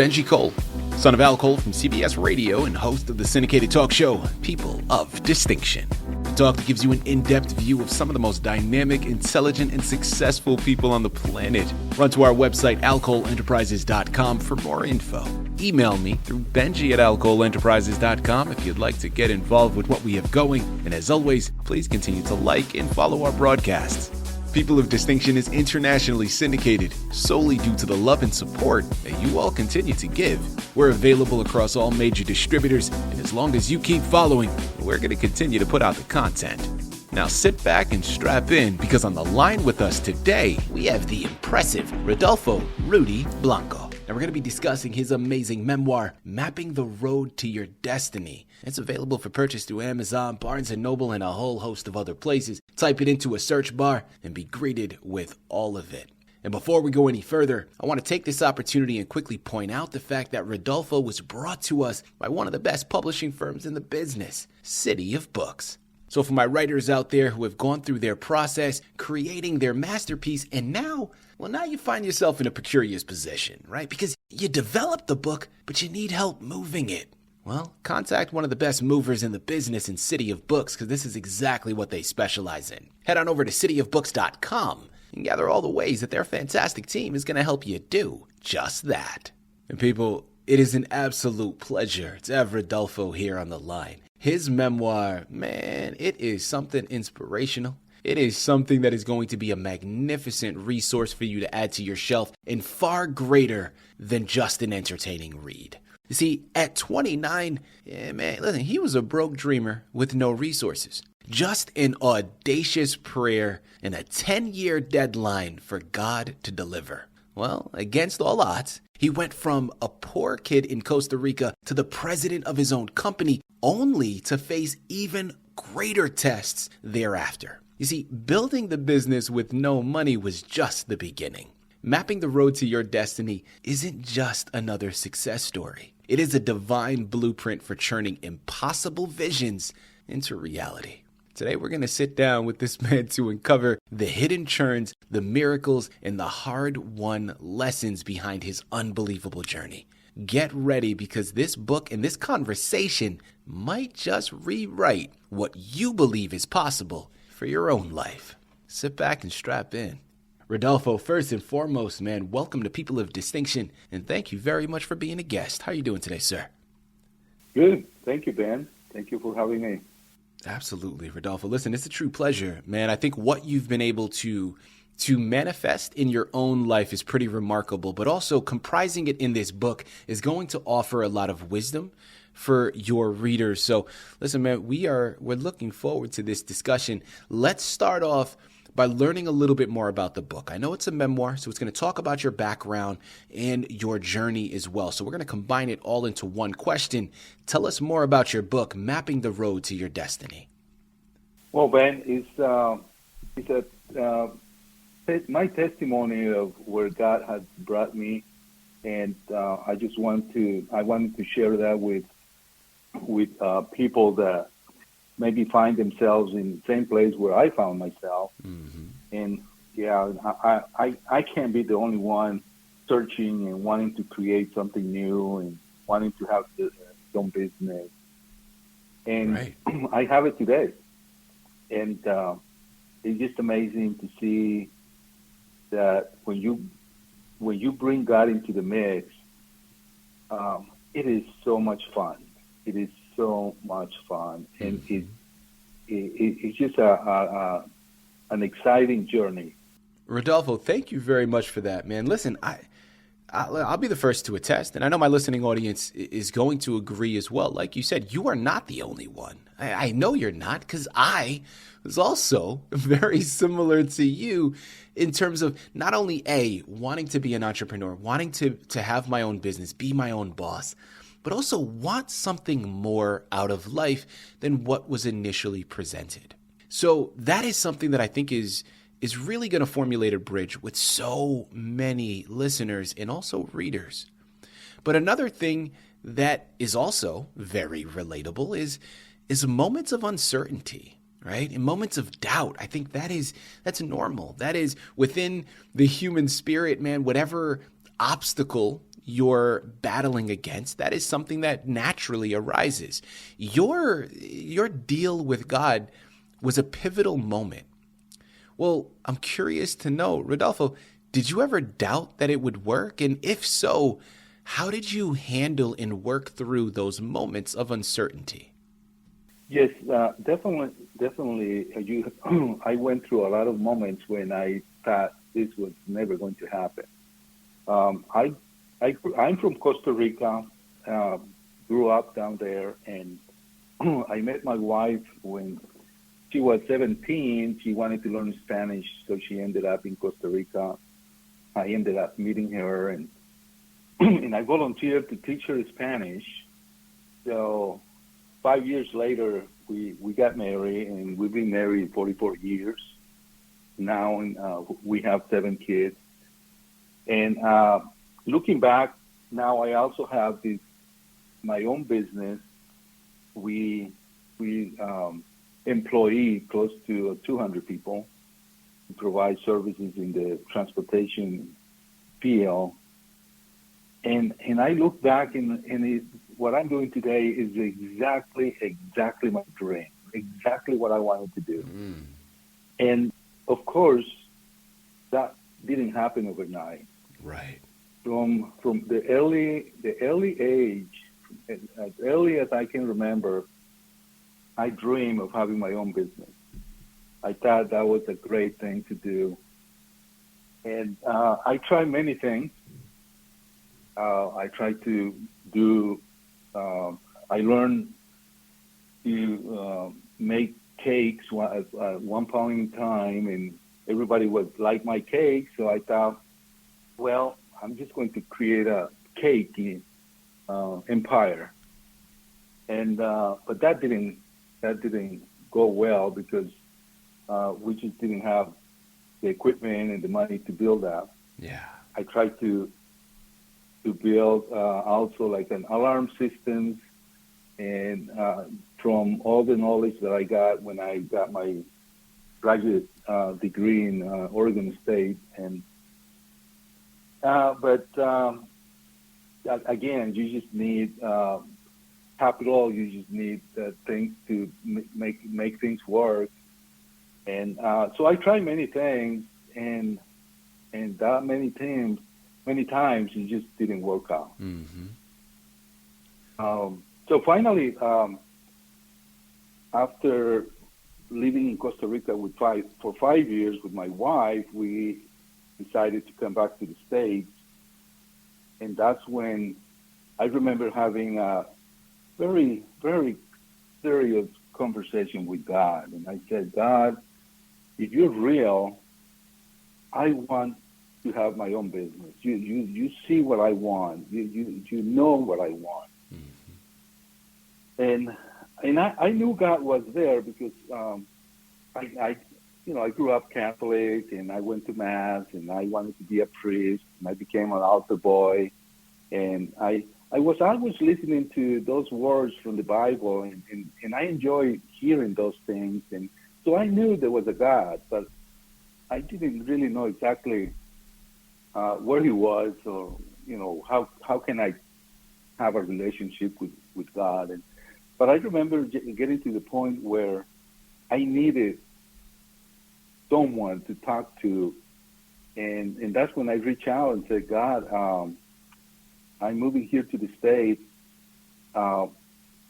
Benji Cole, son of Al Cole from CBS Radio and host of the syndicated talk show, People of Distinction. The talk that gives you an in-depth view of some of the most dynamic, intelligent, and successful people on the planet. Run to our website, alcoleenterprises.com for more info. Email me through benji@alcoleenterprises.com if you'd like to get involved with what we have going. And as always, please continue to like and follow our broadcasts. People of Distinction is internationally syndicated solely due to the love and support that you all continue to give. We're available across all major distributors, and as long as you keep following, we're going to continue to put out the content. Now sit back and strap in, because on the line with us today, we have the impressive Rodolfo Rudy Blanco. And we're going to be discussing his amazing memoir, Mapping the Road to Your Destiny. It's available for purchase through Amazon, Barnes & Noble, and a whole host of other places. Type it into a search bar and be greeted with all of it. And before we go any further, I want to take this opportunity and quickly point out the fact that Rodolfo was brought to us by one of the best publishing firms in the business, City of Books. So for my writers out there who have gone through their process, creating their masterpiece, and now you find yourself in a precarious position, right? Because you developed the book, but you need help moving it. Well, contact one of the best movers in the business in City of Books, because this is exactly what they specialize in. Head on over to cityofbooks.com and gather all the ways that their fantastic team is going to help you do just that. And people, it is an absolute pleasure to have Rodolfo here on the line. His memoir, man, it is something inspirational. It is something that is going to be a magnificent resource for you to add to your shelf, and far greater than just an entertaining read. You see, at 29, listen, he was a broke dreamer with no resources. Just an audacious prayer and a 10-year deadline for God to deliver. Well, against all odds, he went from a poor kid in Costa Rica to the president of his own company, only to face even greater tests thereafter. You see, building the business with no money was just the beginning. Mapping the Road to Your Destiny isn't just another success story. It is a divine blueprint for churning impossible visions into reality. Today, we're going to sit down with this man to uncover the hidden churns, the miracles, and the hard-won lessons behind his unbelievable journey. Get ready, because this book and this conversation might just rewrite what you believe is possible for your own life. Sit back and strap in. Rodolfo, first and foremost, man, welcome to People of Distinction, and thank you very much for being a guest. How are you doing today, sir? Good. Thank you, Ben. Thank you for having me. Absolutely, Rodolfo. Listen, it's a true pleasure, man. I think what you've been able to manifest in your own life is pretty remarkable, but also comprising it in this book is going to offer a lot of wisdom for your readers. So listen, man, we're looking forward to this discussion. Let's start off by learning a little bit more about the book. I know it's a memoir, so it's going to talk about your background and your journey as well. So we're going to combine it all into one question. Tell us more about your book, Mapping the Road to Your Destiny. Well, Ben, it's my testimony of where God has brought me, and I wanted to share that with people that maybe find themselves in the same place where I found myself. Mm-hmm. And yeah, I can't be the only one searching and wanting to create something new and wanting to have his own business. And right. I have it today. And it's just amazing to see that when you bring God into the mix, it is so much fun. It is so much fun, and it's just an exciting journey. Rodolfo, thank you very much for that, man. Listen, I'll be the first to attest, and I know my listening audience is going to agree as well. Like you said, you are not the only one. I know you're not, because I was also very similar to you in terms of not only wanting to be an entrepreneur, wanting to have my own business, be my own boss, but also want something more out of life than what was initially presented. So that is something that I think is really going to formulate a bridge with so many listeners and also readers. But another thing that is also very relatable is moments of uncertainty, right? In moments of doubt. I think that's normal. That is within the human spirit, man. Whatever obstacle you're battling against. That is something that naturally arises. Your deal with God was a pivotal moment. Well, I'm curious to know, Rodolfo, did you ever doubt that it would work? And if so, how did you handle and work through those moments of uncertainty? Yes, definitely. I went through a lot of moments when I thought this was never going to happen. I'm from Costa Rica, grew up down there, and I met my wife when she was 17. She wanted to learn Spanish, so she ended up in Costa Rica. I ended up meeting her, and and I volunteered to teach her Spanish. So 5 years later, we got married, and we've been married 44 years now, and we have 7 kids. And looking back, now I also have my own business. We employ close to 200 people, provide services in the transportation field. And I look back and what I'm doing today is exactly my dream, exactly what I wanted to do. And of course, that didn't happen overnight. Right. From the early age, as early as I can remember, I dreamed of having my own business. I thought that was a great thing to do. And I tried many things. I tried to do, I learned to make cakes at one point in time, and everybody would like my cake. So I thought, well, I'm just going to create a cake empire. And but that didn't go well because we just didn't have the equipment and the money to build that. Yeah. I tried to build also like an alarm systems, and from all the knowledge that I got when I got my graduate degree in Oregon State, and but again, you just need capital. You just need things to make things work, and so I tried many things, and that many times it just didn't work out. So finally, after living in Costa Rica for 5 years with my wife, we decided to come back to the States. And that's when I remember having a very, very serious conversation with God. And I said, God, if you're real, I want to have my own business. You see what I want. You know what I want. And I knew God was there because I grew up Catholic, and I went to mass, and I wanted to be a priest, and I became an altar boy, and I was always listening to those words from the Bible, and I enjoyed hearing those things, and so I knew there was a God, but I didn't really know exactly where He was, or how can I have a relationship with God. But I remember getting to the point where I needed someone to talk to, and that's when I reached out and said, God, I'm moving here to the States. I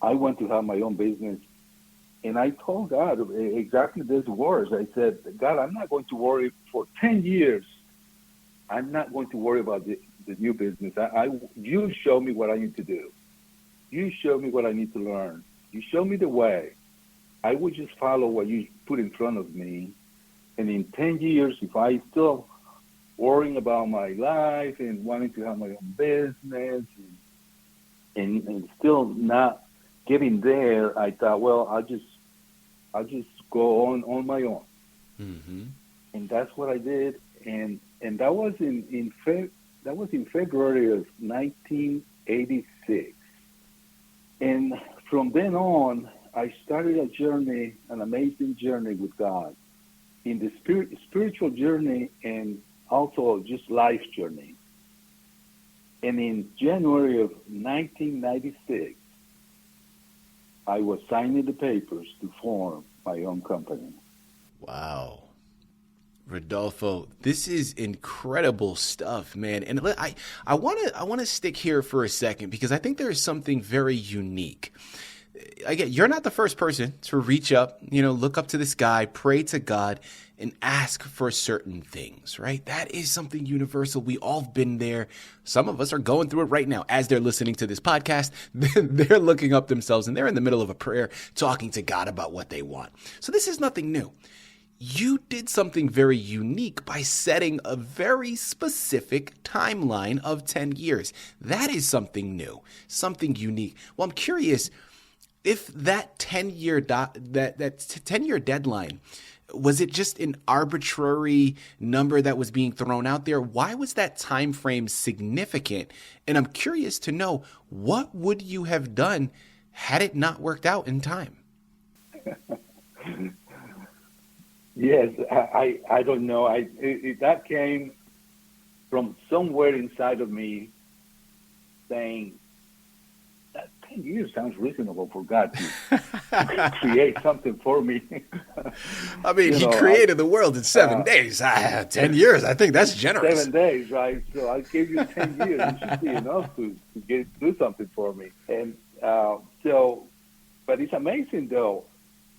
want to have my own business. And I told God exactly these words. I said, God, I'm not going to worry for 10 years. I'm not going to worry about the new business. You show me what I need to do. You show me what I need to learn. You show me the way. I will just follow what you put in front of me. And in 10 years, if I still worrying about my life and wanting to have my own business and still not getting there, I thought, well, I'll just go on my own. And that's what I did. And that was in February of 1986. And from then on, I started a journey, an amazing journey with God, in the spiritual journey and also just life journey. And in January of 1996, I was signing the papers to form my own company. Wow. Rodolfo, this is incredible stuff, man. And I want to stick here for a second because I think there is something very unique. Again, you're not the first person to reach up, look up to the sky, pray to God, and ask for certain things, right? That is something universal. We all have been there. Some of us are going through it right now. As they're listening to this podcast, they're looking up themselves and they're in the middle of a prayer, talking to God about what they want. So this is nothing new. You did something very unique by setting a very specific timeline of 10 years. That is something new, something unique. Well, I'm curious if that 10-year that 10-year deadline, was it just an arbitrary number that was being thrown out there? Why was that time frame significant? And I'm curious to know, what would you have done had it not worked out in time? Yes, I don't know. That came from somewhere inside of me saying, that 10 years sounds reasonable for God to create something for me. I mean, He created the world in 7 days. 10 years, I think that's generous. 7 days, right? So I gave you 10 years. It should be enough to do something for me. And but it's amazing, though.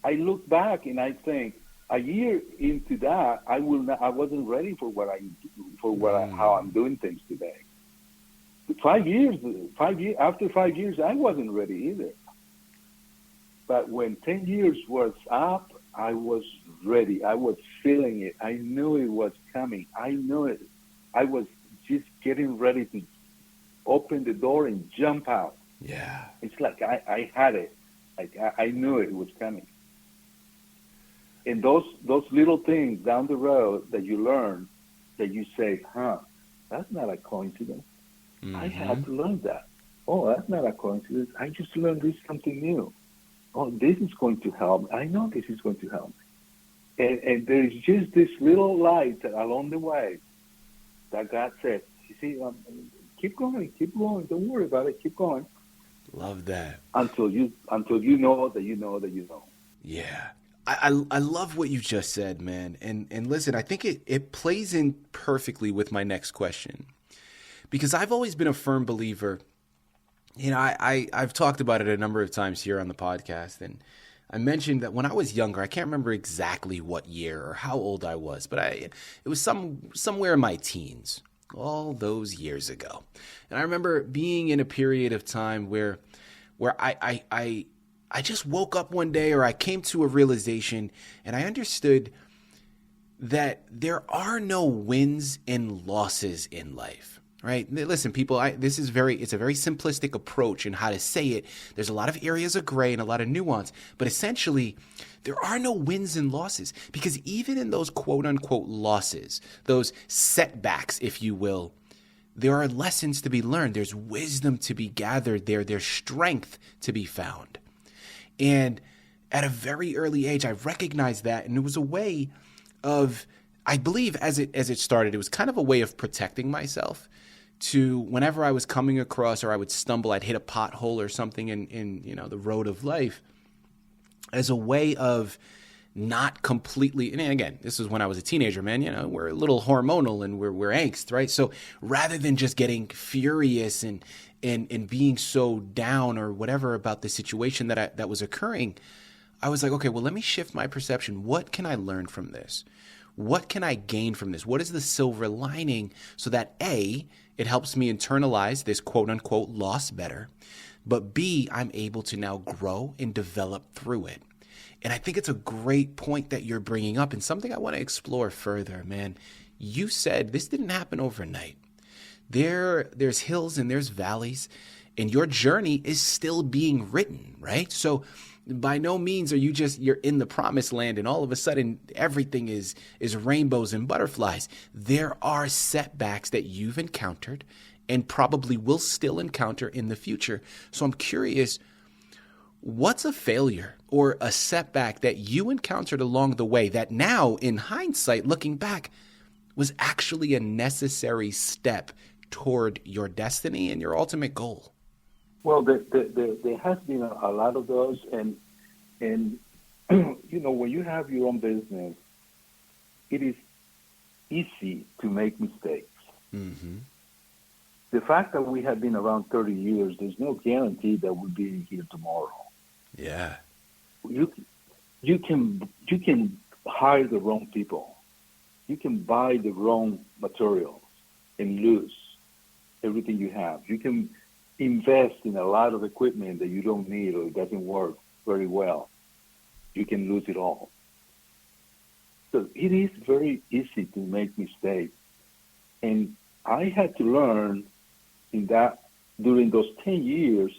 I look back and I think, a year into that, I wasn't ready for how I'm doing things today. 5 years, after 5 years, I wasn't ready either. But when 10 years was up, I was ready. I was feeling it. I knew it was coming. I knew it. I was just getting ready to open the door and jump out. Yeah. It's like I had it. Like I knew it was coming. And those little things down the road that you learn, that you say, that's not a coincidence. Mm-hmm. I had to learn that. Oh, that's not a coincidence. I just learned something new. Oh, this is going to help. I know this is going to help me. And there is just this little light along the way that God said, you see, keep going. Don't worry about it. Keep going. Love that. Until you know that you know that you know. Yeah. I love what you just said, man. And listen, I think it plays in perfectly with my next question. Because I've always been a firm believer, I've talked about it a number of times here on the podcast. And I mentioned that when I was younger, I can't remember exactly what year or how old I was, but it was somewhere in my teens, all those years ago. And I remember being in a period of time where I just woke up one day, or I came to a realization, and I understood that there are no wins and losses in life, right? Listen, people, it's a very simplistic approach in how to say it. There's a lot of areas of gray and a lot of nuance, but essentially there are no wins and losses, because even in those quote unquote losses, those setbacks, if you will, there are lessons to be learned. There's wisdom to be gathered there. There's strength to be found. And at a very early age, I recognized that. And it was a way of, I believe as it started, it was kind of a way of protecting myself to whenever I was coming across, or I would stumble, I'd hit a pothole or something in the road of life, as a way of not completely, and again, this is when I was a teenager, man, we're a little hormonal and we're angst, right? So rather than just getting furious and being so down or whatever about the situation that was occurring, I was like, okay, well, let me shift my perception. What can I learn from this? What can I gain from this? What is the silver lining so that A, it helps me internalize this quote unquote loss better, but B, I'm able to now grow and develop through it. And I think it's a great point that you're bringing up, and something I want to explore further, man. You said this didn't happen overnight. There's hills and there's valleys, and your journey is still being written, right? So by no means are you're in the promised land and all of a sudden everything is rainbows and butterflies. There are setbacks that you've encountered and probably will still encounter in the future. So I'm curious, what's a failure or a setback that you encountered along the way that now, in hindsight, looking back, was actually a necessary step toward your destiny and your ultimate goal? Well, there has been a lot of those, and when you have your own business, it is easy to make mistakes. Mm-hmm. The fact that we have been around 30 years, there's no guarantee that we'll be here tomorrow. Yeah. You can hire the wrong people. You can buy the wrong materials and lose everything you have. You can invest in a lot of equipment that you don't need or it doesn't work very well. You can lose it all. So it is very easy to make mistakes. And I had to learn during those 10 years,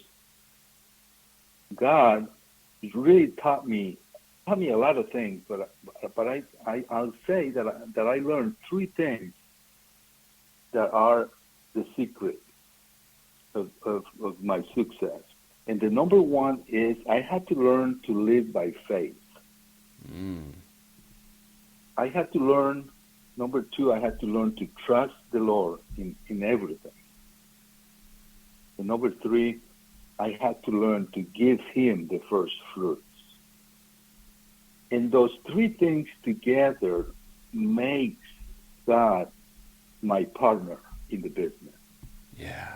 God really taught me a lot of things, but I'll say that I learned three things that are the secret of my success. And the number one is I had to learn to live by faith. I had to learn, number two, I had to learn to trust the Lord in everything. And number three, I had to learn to give him the first fruits. And those three things together makes God my partner in the business. Yeah.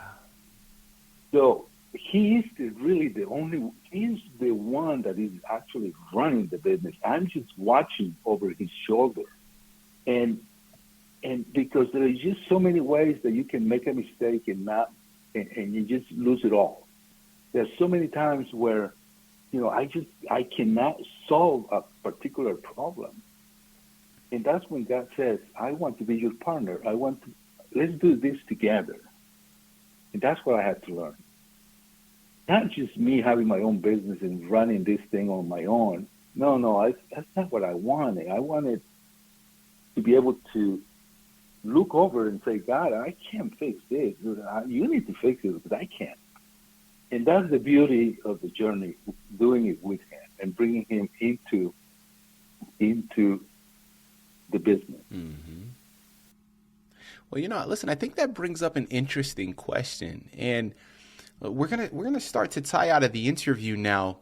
So he's he's the one that is actually running the business. I'm just watching over his shoulder. And because there are just so many ways that you can make a mistake and you just lose it all. There's so many times where, I cannot solve a particular problem. And that's when God says, I want to be your partner. Let's do this together. And that's what I had to learn. Not just me having my own business and running this thing on my own. No, that's not what I wanted. I wanted to be able to look over and say, God, I can't fix this. You need to fix it because I can't. And that's the beauty of the journey, doing it with him and bringing him into the business. Mm-hmm. Well, listen, I think that brings up an interesting question. And we're gonna start to tie out of the interview now.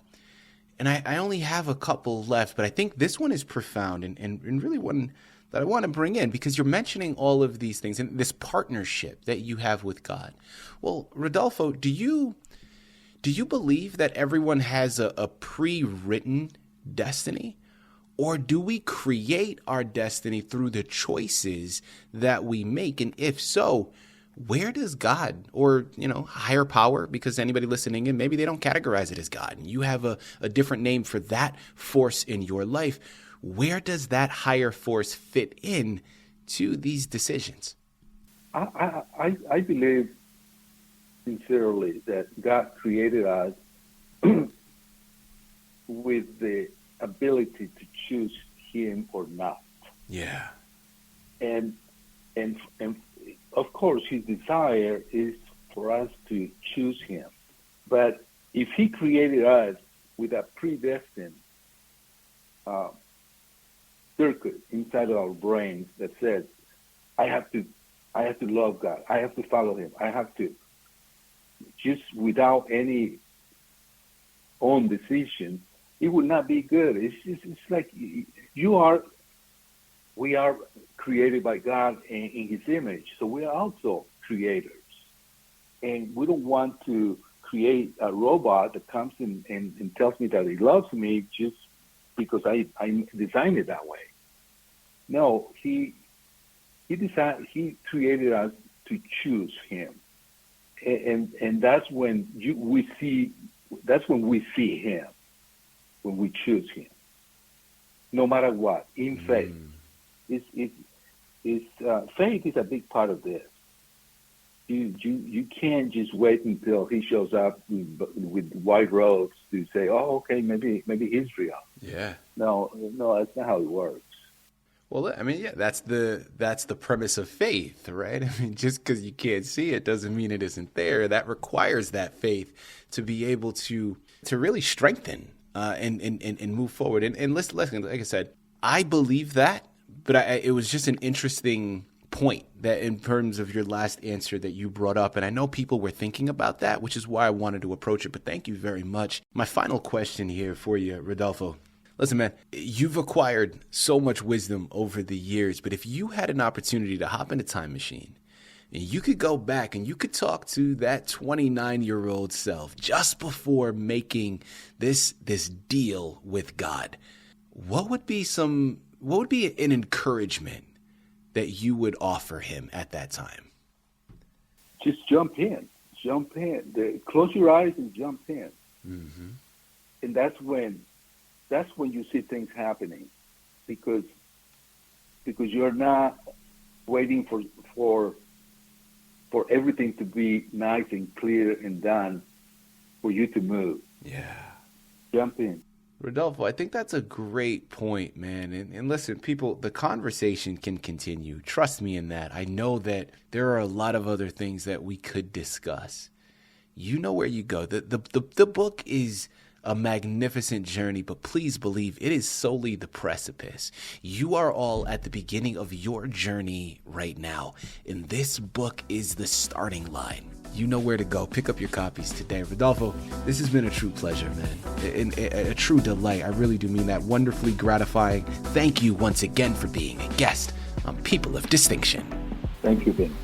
And I only have a couple left, but I think this one is profound and really one that I want to bring in because you're mentioning all of these things and this partnership that you have with God. Well, Rodolfo, do you believe that everyone has a pre-written destiny? Or do we create our destiny through the choices that we make? And if so, where does God or, higher power, because anybody listening in, maybe they don't categorize it as God, and you have a different name for that force in your life. Where does that higher force fit in to these decisions? I believe sincerely that God created us with the ability to choose him or not. Yeah. And of course his desire is for us to choose him. But if he created us with a predestined circuit inside of our brains that says, I have to love God, I have to follow him, I have to, just without any own decision, it would not be good. It's like we are created by God in his image. So we are also creators. And we don't want to create a robot that comes in and tells me that he loves me just because I designed it that way. No, he created us to choose him. And that's when we see him. When we choose him, no matter what, in faith. Faith is a big part of this. You can't just wait until he shows up with white robes to say, oh, okay, maybe he's real. Yeah. No, that's not how it works. Well, I mean, yeah, that's the premise of faith, right? I mean, just because you can't see it doesn't mean it isn't there. That requires that faith to be able to really strengthen and move forward. And listen, like I said, I believe that, but it was just an interesting point that in terms of your last answer that you brought up, and I know people were thinking about that, which is why I wanted to approach it, but thank you very much. My final question here for you, Rodolfo. Listen, man, you've acquired so much wisdom over the years, but if you had an opportunity to hop in a time machine and you could go back and you could talk to that 29-year-old self just before making this deal with God, what would be an encouragement that you would offer him at that time? Just jump in. Close your eyes and jump in. Mm-hmm. And that's when you see things happening, because you're not waiting for everything to be nice and clear and done for you to move. Yeah. Jump in. Rodolfo, I think that's a great point, man. And listen, people, the conversation can continue. Trust me in that. I know that there are a lot of other things that we could discuss. You know where you go. The book is a magnificent journey, but please believe it is solely the precipice. You are all at the beginning of your journey right now, and this book is the starting line. You know where to go. Pick up your copies today. Rodolfo, this has been a true pleasure, man. A true delight. I really do mean that. Wonderfully gratifying. Thank you once again for being a guest on People of Distinction. Thank you, Ben.